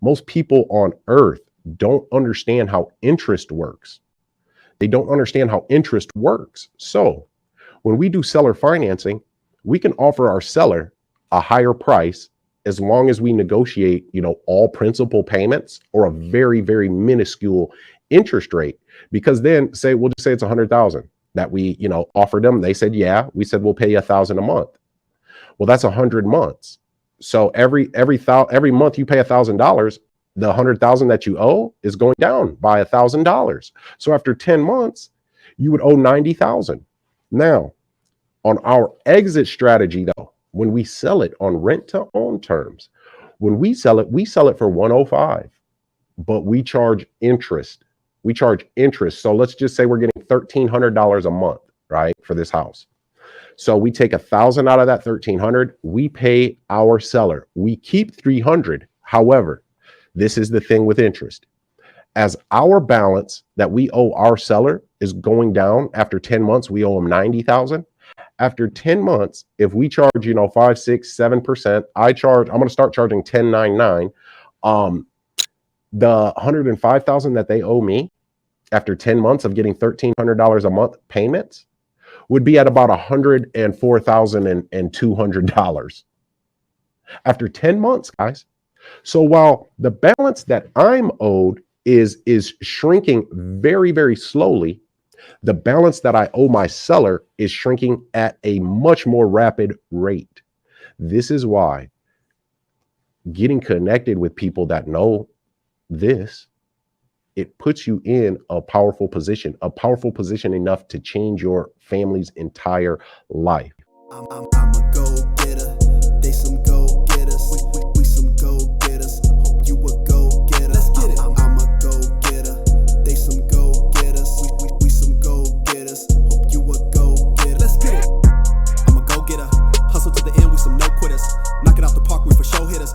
Most people on earth don't understand how interest works. They don't understand how interest works. So when we do seller financing, we can offer our seller a higher price as long as we negotiate, all principal payments or a very, very minuscule interest rate. Because then we'll just say it's 100,000 that we, offered them. They said, yeah, we said, we'll pay you 1,000 a month. Well, that's 100 months. So every month you pay $1,000, the 100,000 that you owe is going down by $1,000. So after 10 months, you would owe 90,000. Now, on our exit strategy though, when we sell it on rent to own terms, when we sell it for 105, but we charge interest. We charge interest. So let's just say we're getting $1,300 a month, right, for this house. So we take 1,000 out of that 1,300. We pay our seller. We keep 300. However, this is the thing with interest. As our balance that we owe our seller is going down after 10 months, we owe him 90,000. After 10 months, if we charge, 5, 6, 7%, I'm going to start charging 10.99. The 105,000 that they owe me after 10 months of getting $1,300 a month payments would be at about $104,200 after 10 months, guys. So while the balance that I'm owed is shrinking very, very slowly, the balance that I owe my seller is shrinking at a much more rapid rate. This is why getting connected with people that know this, it puts you in a powerful position enough to change your family's entire life. I'm a go-getter. They some go-getters. We some go-getters. Hope you a go-getter. Let's get it. I'm a go-getter. They some go-getters. We some go-getters. Hope you a go-getter. Let's get it. I'm a go-getter. Hustle to the end. We some no-quitters. Knock it out the park. We for show hitters.